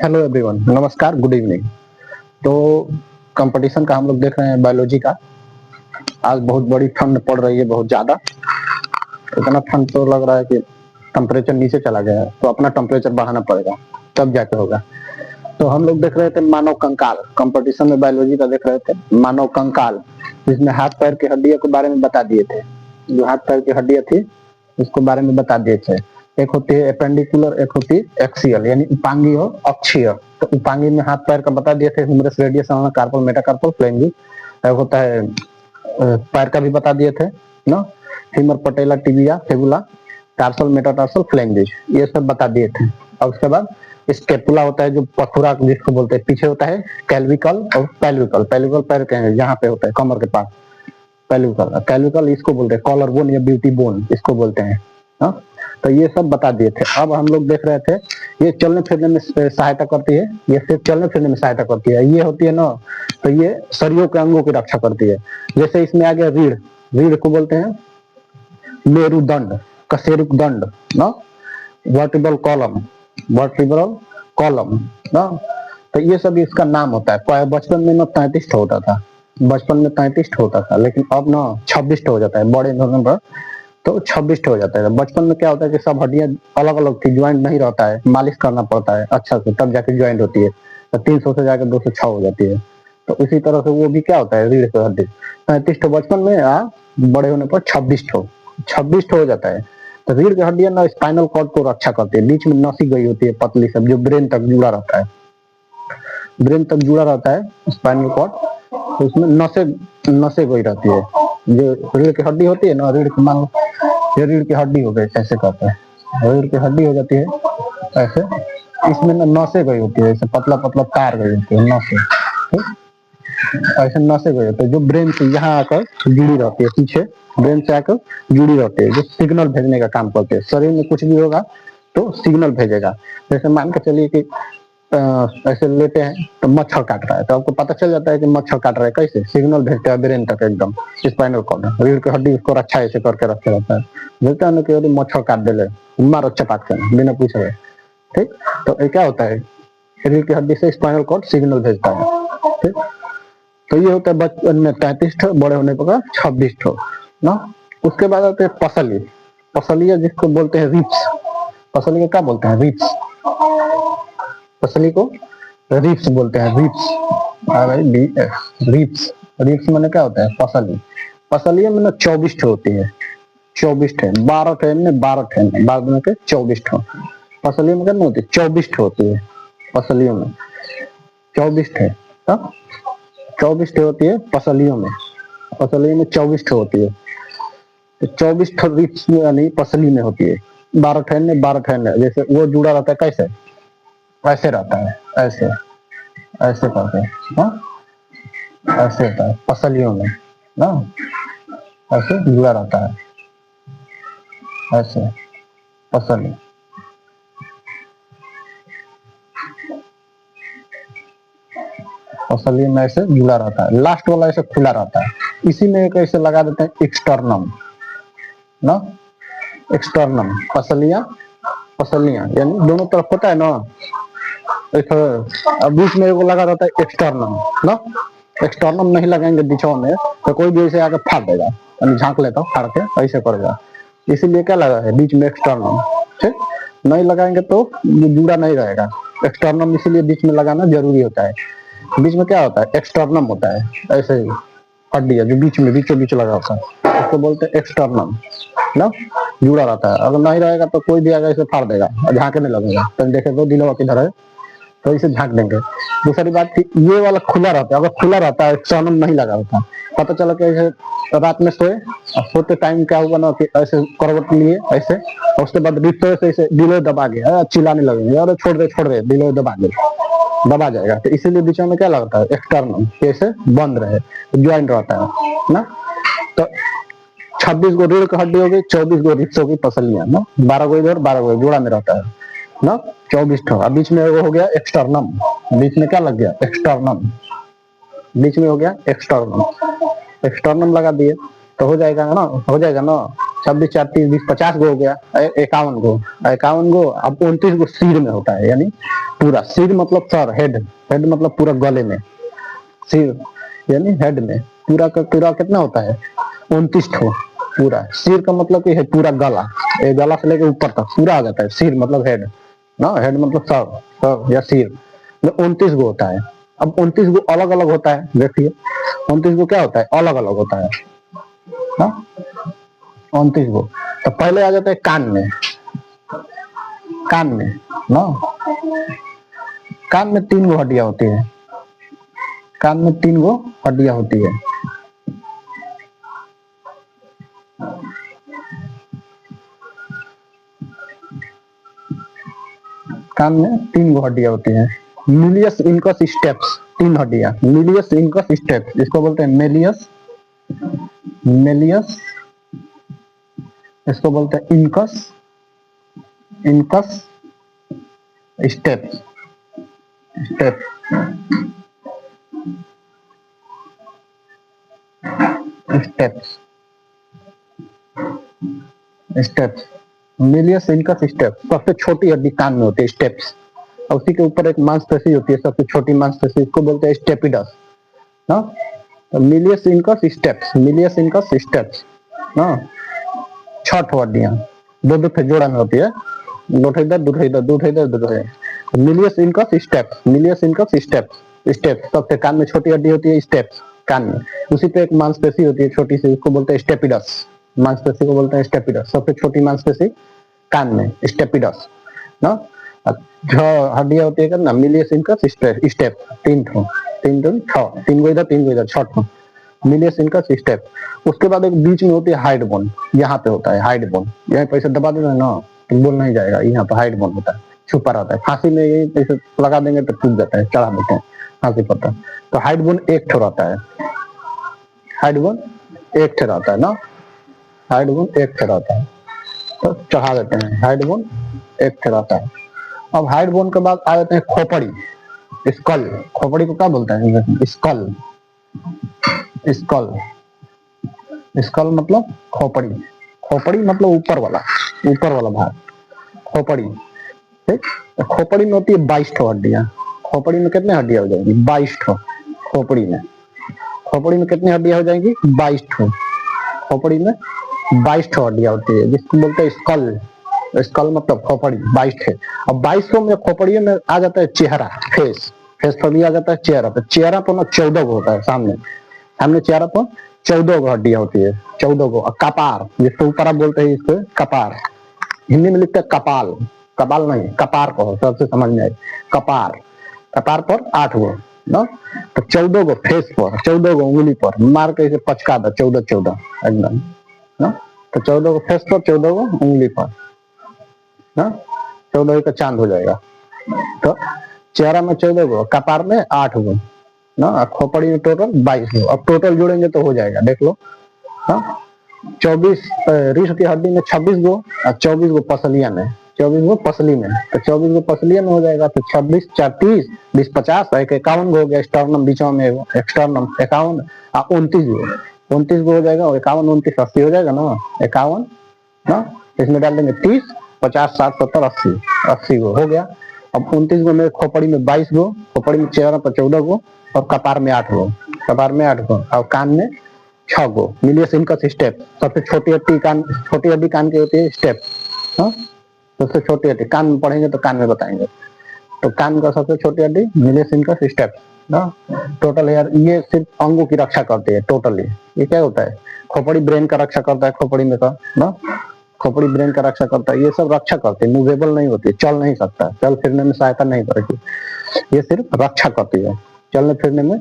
Hello everyone, नमस्कार, good evening. तो competition का हम लोग देख रहे हैं बायोलॉजी का। आज बहुत बड़ी ठंड पड़ रही है, बहुत ज्यादा। इतना ठंड तो लग रहा है कि टेम्परेचर नीचे चला गया है, तो अपना टेम्परेचर बढ़ाना पड़ेगा, तब जाके होगा। तो हम लोग देख रहे थे मानव कंकाल, कंपटीशन में बायोलॉजी का देख रहे थे मानव कंकाल, जिसमें हाथ पैर की हड्डियों के बारे में बता दिए थे। जो हाथ पैर की हड्डियां थी उसके बारे में बता दिए थे। एक होती है एपेंडिकुलर, एक होती है एक्सियल, यानी उपांगी और अक्षीय। तो उपांगी में हाथ पैर का बता दिए थे, ह्यूमरस, रेडियस, कार्पल, मेटाकार्पल, फ्लैंगी। एक होता है पैर का भी बता दिए थे ना, femur, patella, tibia, fibula, tarsal, metatarsal, फ्लैंगी, ये सब बता दिए थे। और उसके बाद स्केपुला होता है, जो पथुरा जिसको बोलते हैं, पीछे होता है कैल्विकल और पैल्विकल। पैल्विकल पैर के यहाँ पे होता है, कमर के पास। पैल्विकल, कैल्विकल इसको बोलते हैं कॉलर बोन या ब्यूटी बोन इसको बोलते हैं। हाँ, तो ये सब बता दिए थे। अब हम लोग देख रहे थे, ये चलने फिरने में सहायता करती है, ये सिर्फ चलने फिरने में सहायता करती है। ये होती है ना, तो ये शरीरों के अंगों की रक्षा करती है। जैसे इसमें आ गया रीढ़, रीढ़ को बोलते हैं मेरुदंड, कशेरुकदंड ना, वर्टिब्रल कॉलम, वर्टिब्रल कॉलम ना। तो ये सब इसका नाम होता है। बचपन में ना 33 होता था, बचपन में 33 होता था, लेकिन अब ना 26 हो जाता है, बड़े होने पर तो 26 हो जाता है। बचपन में क्या होता है कि सब हड्डियां अलग अलग थी, ज्वाइंट नहीं रहता है, मालिश करना पड़ता है अच्छा से, तब जाके ज्वाइंट होती है। तो 300 से जाकर 206 हो जाती है। तो इसी तरह से वो भी क्या होता है, रीढ़ की हड्डी 35 बचपन में, बड़े होने पर 26 हो जाता है। तो रीढ़ की हड्डियां ना स्पाइनल कॉर्ड को रक्षा करती है। बीच में नसी गई होती है पतली सब, जो ब्रेन तक जुड़ा रहता है, ब्रेन तक जुड़ा रहता है स्पाइनल कॉर्ड। तो उसमें नसें नसें गई रहती है। जो रीढ़ की हड्डी होती है ना, रीढ़ की मान लो ये रीढ़ की हड्डी हो गई, ऐसे कहते हैं रीढ़ की हड्डी हो जाती है ऐसे। इसमें ना नसें गई होती है, ऐसे पतला पतला तार गई होती है नसें, ठीक? ऐसे नसें गई होती है जो ब्रेन से यहाँ आकर जुड़ी रहती है, पीछे ब्रेन से आकर जुड़ी रहती है, जो सिग्नल भेजने का काम करते हैं। शरीर में कुछ भी होगा तो सिग्नल भेजेगा। जैसे मान के चलिए कि ऐसे लेटे हैं तो मच्छर काट रहा है, तो आपको पता चल जाता है कि मच्छर काट रहा है। कैसे सिग्नल भेजता है ब्रेन तक, एकदम स्पाइनल कॉर्ड, रीढ़ की हड्डी उसको रक्षा ऐसे करके रखे रहता है। बोलता है ना कि यदि मच्छर काट दे, मारो चपाट से बिना पूछे, ठीक? तो ये क्या होता है, रीढ़ की हड्डी से स्पाइनल कॉर्ड सिग्नल भेजता है, ठीक? तो ये होता है बचपन में 33, बड़े होने पर 26 ना। उसके बाद आते हैं पसली, पसलिया जिसको बोलते हैं रिप्स। पसली को क्या बोलते हैं, रिप्स। पसली को रिप्स बोलते हैं, रिप्स, रिप्स। रिप्स मैंने क्या होता है, पसली। पसलिया में ना 24 होती है, 24 है, 12 ठे में 12 ठे, बाद में के 24 पसलियों में क्या होती है, 24 होती है पसलियों में, 24 है, 24 होती है पसलियों में, पसलियों में 24 होती है। तो 24 रिप्स में यानी पसली में होती है, 12 ठहन में 12 ठहन में। जैसे वो जुड़ा रहता है, कैसे ऐसे रहता है, ऐसे ऐसे करके, ऐसे होता है पसलियों में ना, ऐसे जुड़ा रहता है, ऐसे पसली। पसली में ऐसे जुड़ा रहता है, लास्ट वाला ऐसे खुला रहता है। इसी में एक ऐसे लगा देते हैं एक्सटर्नम ना, एक्सटर्नम। पसलियां, पसलियां यानी दोनों तरफ होता है ना, बीच में एगो लगा रहता है एक्सटर्नम ना। एक्सटर्नम नहीं लगाएंगे बीचों में तो कोई भी ऐसे आकर फाड़ देगा, यानी झांक लेता हूँ फाड़ के ऐसे करेगा। इसीलिए क्या लगा है बीच में एक्सटर्नम, ठीक? नहीं लगाएंगे तो ये जुड़ा नहीं रहेगा। एक्सटर्नम इसीलिए बीच में लगाना जरूरी होता है। बीच में क्या होता है, एक्सटर्नम होता है, ऐसे ही हड्डी है जो बीच में बीचों बीच लगा होता है, उसको बोलते हैं एक्सटर्नम ना, जुड़ा रहता है। अगर नहीं रहेगा तो कोई भी आगे इसे फाड़ देगा, झांके नहीं लगेगा। तो देखे तो दिलवा किधर है, तो इसे झांक देंगे। दूसरी बात थी, ये वाला खुला रहता है, अगर खुला रहता है एक्सटर्नम नहीं लगा होता, पता चला कि ऐसे रात में सोए, सोते टाइम क्या हुआ ना कि ऐसे करवट लिए ऐसे, और उसके बाद रिश्ते से ऐसे दिलो दबा गया, चिल्लाने लगेंगे, अरे छोड़ दे दिलो दबा दबा जाएगा। तो इसीलिए बीच में क्या लगता है, एक्सटर्नम, कैसे बंद रहे, ज्वाइंट रहता है ना। तो 26 गो रीढ़ की हड्डी हो गई, 24 गो रिप्स हो गई पसलियां ना, 12 गो इधर 12 गो जोड़ा में रहता है ना, 24 अब बीच में वो हो गया एक्सटर्नम। बीच में क्या लग गया, एक्सटर्नम, बीच में हो गया एक्सटर्नम। एक्सटर्नम लगा दिए तो हो जाएगा ना, हो जाएगा ना। 26 4 30 20 50 गो हो गया, 51 गो, 51 गो। अब 29 गो सिर में होता है, यानी पूरा सिर मतलब सर, हेड, हेड मतलब पूरा गले में, सिर यानी हेड में पूरा का पूरा कितना होता है 29 ठो पूरा। सिर का मतलब कि है पूरा गला, ये गला से लेके ऊपर तक पूरा आ जाता है, सिर मतलब हेड ना, हेड मतलब सर, सर या सिर, 29 गो होता है। अब 29 गो अलग अलग होता है, देखिए 29 गो क्या होता है, अलग अलग होता है ना 29 गो। तो पहले आ जाता है कान में, कान में ना, कान में 3 गो हड्डियां होती है, कान में 3 गो हड्डियां होती है। कान में 3 गो हड्डियां होती हैं। मिलियस इनकस स्टेप्स, 3 हड्डियां, मिलियस इनकस स्टेप्स, इसको बोलते हैं मेलियस, मेलियस, इसको बोलते हैं incus, incus steps, steps, steps, steps, Milius incus steps. सबसे छोटी हड्डी कान में होती है स्टेप्स, और उसी के ऊपर एक मांसपेशी होती है, सबसे छोटी मांसपेशी, इसको बोलते हैं स्टेपिडस ना। Milius incus steps, Milius incus steps ना, 6 हड्डियां, दो दो जोड़ा में होती है, दो इधर दो इधर, दो इधर दो इधर। Milius incus steps, Milius incus steps, steps सबसे कान में छोटी हड्डी होती है स्टेप्स कान में, उसी पे एक मांसपेशी होती है छोटी सी, उसको बोलते हैं स्टेपिडस, मांसपेशी को बोलते हैं स्टेपिडस, सबसे छोटी मांसपेशी कान में स्टेपिडस ना। जो हड्डियां होती है ना मिलियस इनकस स्टेप, 3 ठो, 3 2 6, 3 गो इधर 3 गो इधर, 6 ठो मिलियस इनकस स्टेप। उसके बाद एक बीच में होती है हाइड बोन, यहाँ पे होता है हाइड बोन, यहाँ पैसे दबा देना ना तो बोल नहीं जाएगा, यहाँ पे हाइड बोन होता है, छुपा रहता है, फांसी में यही पैसे लगा देंगे तो टूट जाता है, चढ़ा देते हैं फांसी पर। तो हाइड बोन एक ठो रहता है, हाइड बोन एक ठो रहता है ना, हाइड बोन एक ठो रहता है, तो चढ़ा देते हैं, हाइड बोन एक ठो रहता है। अब हाइड बोन के बाद आ जाते हैं खोपड़ी, स्कल, खोपड़ी को क्या बोलते हैं, स्कल, स्कल, स्कल मतलब खोपड़ी, खोपड़ी मतलब ऊपर वाला, ऊपर वाला भाग, खोपड़ी, ठीक। तो खोपड़ी में होती है 22 ठो हड्डियां, खोपड़ी में कितने हड्डियां हो जाएंगी 22 ठो, खोपड़ी में, खोपड़ी में कितनी हड्डियां हो जाएंगी 22 ठो, खोपड़ी में 22 ठो हड्डियां होती है, जिसको बोलते हैं स्कल, स्कल मतलब खोपड़ी 22 है। अब 22 में खोपड़ी में आ जाता है चेहरा, फेस, फेस पर भी आ जाता है चेहरा, तो चेहरा पर ना 14 गो होता है, सामने, सामने चेहरा पर 14 गो हड्डियां होती है, 14 गो। और कपार, जिसको ऊपर आप बोलते हैं इसको कपार, हिंदी में लिखते हैं कपाल, कपाल नहीं कपार को सबसे समझ में आए, कपार, कपार पर 8 गो ना, तो 14 गो फेस पर, 14 गो उंगली पर, मार के इसे पचका दो 14 14 एकदम ना, तो 14 गो फेस पर, 14 गो उंगली पर ना, 14 का चांद हो जाएगा। तो चेहरा में 14 गो, कपार में 8 गो ना, खोपड़ी में टोटल 22 गो। अब टोटल जोड़ेंगे तो हो जाएगा, देख लो ना, 24 रीढ़ की हड्डी में 26 गो और 24 गो पसलिया में, 24 गो पसली में, तो 24 गो पसलिया में हो जाएगा, तो 26 4 30 20 50, 51 गो हो गया, स्टर्नम बीच में एक्सटर्नम 51, 29 गो, 29 गो हो जाएगा, 51 29 80 हो जाएगा ना, 51 ना, इसमें डाल देंगे 30 50 60 70 80, 80 गो हो गया। अब 29 गो में खोपड़ी में 22 गो, खोपड़ी में चेहरा पर 14 गो, और कपार में 8 गो, कपार में 8 गो, और कान में 6 गो। मिलियस इनकस स्टेप, सबसे छोटी हड्डी कान, छोटी हड्डी कान की होती है स्टेप, सबसे छोटी हड्डी कान में पढ़ेंगे तो कान में बताएंगे, तो कान का सबसे छोटी हड्डी मिलियस इनकस स्टेप ना। टोटल यार ये सिर्फ अंगों की रक्षा करती है टोटली, ये क्या होता है, खोपड़ी ब्रेन का रक्षा करता है, खोपड़ी में का ना, खोपड़ी ब्रेन का रक्षा करता है, ये सब रक्षा करती है, मूवेबल नहीं होती, चल नहीं सकता, चल फिरने में सहायता नहीं करेगी, ये सिर्फ रक्षा करती है, चलने फिरने में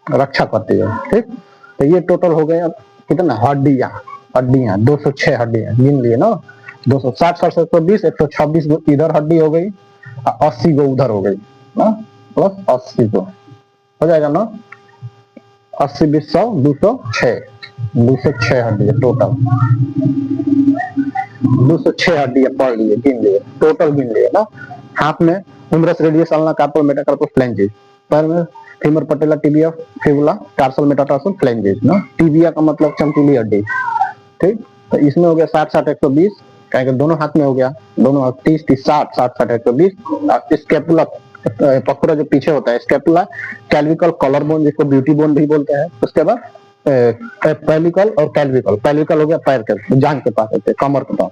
रक्षा करती है, ठीक। तो ये टोटल हो गया कितना हड्डियां, हड्डियां 206 हड्डियां गिन लिए ना, 260 120 126 गो इधर हड्डी हो गई, 80 गो उधर हो गई ना, प्लस 80 गो हो जाएगा ना, 80 20 100 206, 206 हड्डियां टोटल, 206 हड्डियां पढ़ लिए, गिन लिए, टोटल गिन लिए ना। हाथ में humerus radius ulna carpal metacarpal phalanges, पैर में femur patella tibia fibula tarsal metatarsal phalanges ना, टिबिया का मतलब चमकीली हड्डी, ठीक। तो इसमें हो गया 60-60-120, कहेंगे दोनों हाथ में हो गया, दोनों 30-30 60-60-60-120। स्केपुला पकुरा जो पीछे होता है स्केपुला, कैल्विकल कॉलर बोन जिसको ब्यूटी बोन भी बोलते हैं। उसके बाद पेलिकल और कैल्विकल। पेलिकल हो गया पैर के जांघ के पास होते हैं, कमर के पास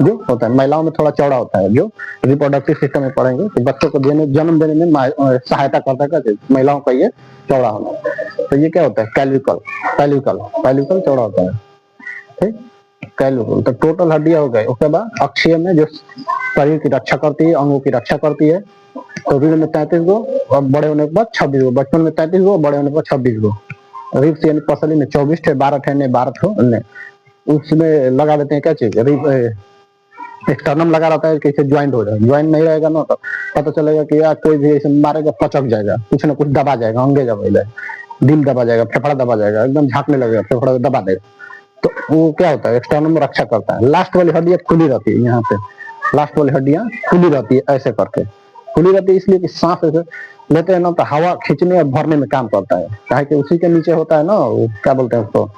जो होता है। महिलाओं में थोड़ा चौड़ा होता है, जो रिप्रोडक्टिव सिस्टम में पढ़ेंगे तो बच्चों को जन्म देने में सहायता करता है महिलाओं का ये चौड़ा होना। तो ये क्या होता है कैल्विकल, पैलिकल चौड़ा होता है, ठीक। कैल्विकल तो टोटल हड्डियां हो गई। उसके बाद अक्षीय में जो शरीर की रक्षा करती है, अंगों की रक्षा करती है। तो रीढ़ में 33 गो और बड़े होने के बाद 26 गो। बचपन में 33 गो, बड़े होने के बाद 26 गो। रिब्स यानी पसली में 24 थे, 12 थे ने 12 थे। उसमें लगा देते हैं क्या चीज, एक्सटर्नम लगा रहता है कि इसे ज्वाइंट हो जाए। ज्वाइंट नहीं रहेगा ना तो पता चलेगा कि यार कोई भी ऐसे मारेगा पचक जाएगा, कुछ ना कुछ दबा जाएगा, अंगे दबा जाएगा, दिल दबा जाएगा, फेफड़ा दबा जाएगा, एकदम झांकने लगेगा, फेफड़ा दबा देगा। तो वो क्या होता है एक्सटर्नम रक्षा करता है। लास्ट वाली हड्डियां खुली रहती है, यहाँ पे लास्ट वाली हड्डियां खुली रहती है, ऐसे करके खुली रहती है इसलिए कि सांस ऐसे लेते हैं ना तो हवा खींचने और भरने में काम करता है। चाहे कि उसी के नीचे होता है ना, वो क्या बोलते हैं उसको,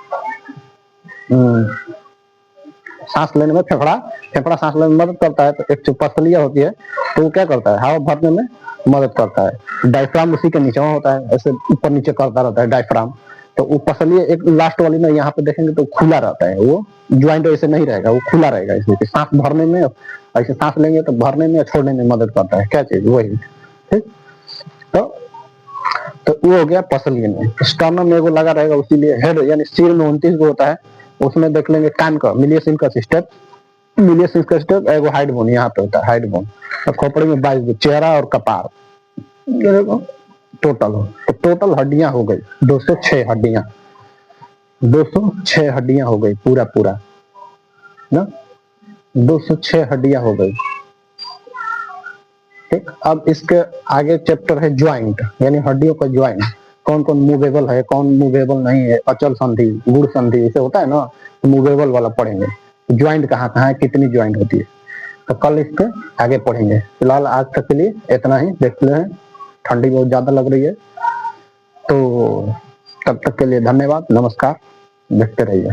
सांस लेने में फेफड़ा सांस लेने में मदद करता है। तो एक पसलिया होती है तो वो क्या करता है हवा भरने में मदद करता है। डायफ्राम उसी के नीचे होता है, ऐसे ऊपर नीचे करता रहता है डायफ्राम। तो वो पसलिया एक लास्ट वाली में यहाँ पे देखेंगे तो खुला रहता है, वो ज्वाइंट ऐसे नहीं रहेगा, वो खुला रहेगा इसलिए सांस भरने में, ऐसे सांस लेंगे तो भरने में छोड़ने में मदद करता है। क्या चीज वही, ठीक। तो वो हो गया पसलिया में। स्टर्नम में वो लगा रहेगा, उसीलिए हेड यानी सिर में 29 गो होता है। उसमें देख लेंगे कान का मिलियस इनका सिस्टम एगो हाइड बोन यहाँ पे होता है, हाइड बोन। और खोपड़ी में 22 गो, चेहरा और कपार टोटल हो। तो टोटल हड्डियां हो गई 206 हड्डियां, 206 हड्डियां हो गई पूरा ना, 206 हड्डियां हो गई, ठीक। अब इसके आगे चैप्टर है ज्वाइंट, यानी हड्डियों का ज्वाइंट। कौन कौन मूवेबल है, कौन मूवेबल नहीं है, अचल संधि, गुड़ संधि ऐसे होता है ना, तो मूवेबल वाला पढ़ेंगे। ज्वाइंट कहाँ कहाँ है, कितनी ज्वाइंट होती है, तो कल इसके आगे पढ़ेंगे। फिलहाल आज तक के लिए इतना ही। देखते हैं ठंडी बहुत ज्यादा लग रही है, तो तब तक के लिए धन्यवाद, नमस्कार, देखते रहिए।